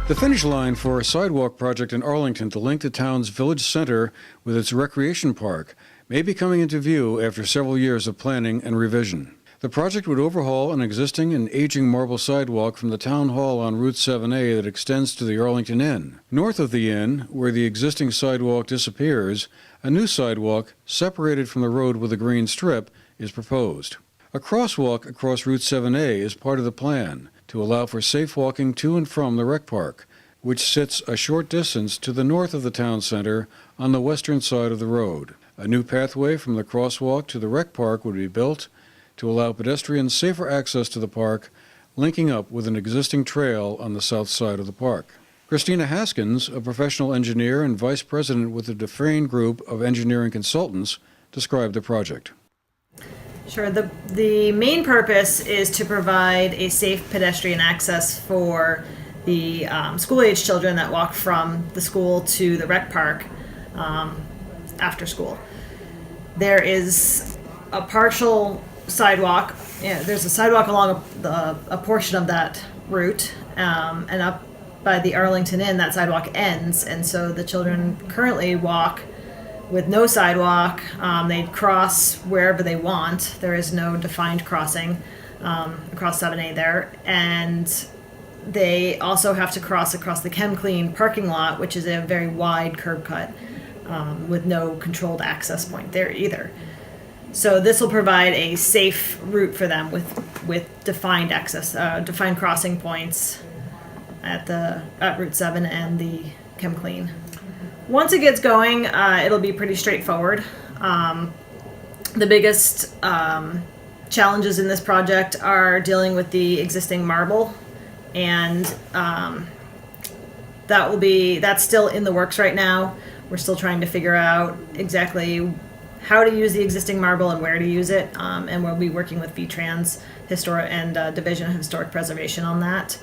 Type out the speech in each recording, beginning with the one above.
The finish line for a sidewalk project in Arlington to link the town's village center with its recreation park may be coming into view after several years of planning and revision. The project would overhaul an existing and aging marble sidewalk from the town hall on Route 7A that extends to the Arlington Inn. North of the inn, where the existing sidewalk disappears, a new sidewalk, separated from the road with a green strip, is proposed. A crosswalk across Route 7A is part of the plan to allow for safe walking to and from the rec park, which sits a short distance to the north of the town center on the western side of the road. A new pathway from the crosswalk to the rec park would be built to allow pedestrians safer access to the park, linking up with an existing trail on the south side of the park. Christina Haskins, a professional engineer and vice president with the Dufresne Group of Engineering Consultants, described the project. Sure. The main purpose is to provide a safe pedestrian access for the school-age children that walk from the school to the rec park after school. There is a partial sidewalk. Yeah, there's a sidewalk along a portion of that route, and up by the Arlington Inn, that sidewalk ends, and so the children currently walk with no sidewalk. They cross wherever they want. There is no defined crossing across 7A there, and they also have to cross across the ChemClean parking lot, which is a very wide curb cut with no controlled access point there either. So this will provide a safe route for them with defined access, defined crossing points at Route 7 and the ChemClean. Once it gets going, it'll be pretty straightforward. The biggest challenges in this project are dealing with the existing marble, and that's still in the works right now. We're still trying to figure out exactly how to use the existing marble and where to use it, and we'll be working with VTrans and Division of Historic Preservation on that.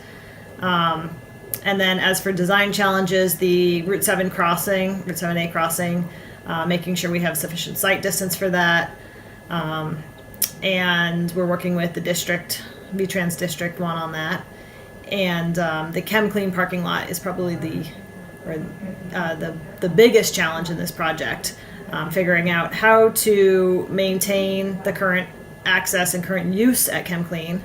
And then as for design challenges, the Route 7A crossing, making sure we have sufficient sight distance for that. And we're working with the VTrans District 1 on that. And the ChemClean parking lot is probably the biggest challenge in this project. Figuring out how to maintain the current access and current use at ChemClean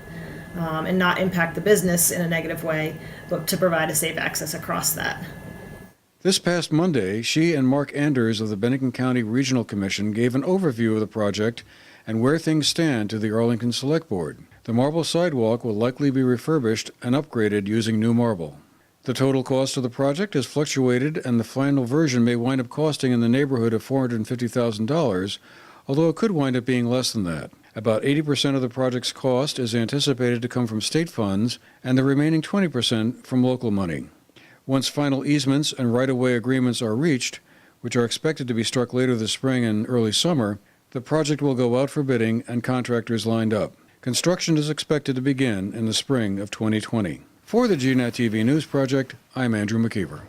and not impact the business in a negative way, but to provide a safe access across that. This past Monday, she and Mark Anders of the Bennington County Regional Commission gave an overview of the project and where things stand to the Arlington Select Board. The marble sidewalk will likely be refurbished and upgraded using new marble. The total cost of the project has fluctuated, and the final version may wind up costing in the neighborhood of $450,000, although it could wind up being less than that. About 80% of the project's cost is anticipated to come from state funds, and the remaining 20% from local money. Once final easements and right-of-way agreements are reached, which are expected to be struck later this spring and early summer, the project will go out for bidding and contractors lined up. Construction is expected to begin in the spring of 2020. For the GNAT-TV News Project, I'm Andrew McKeever.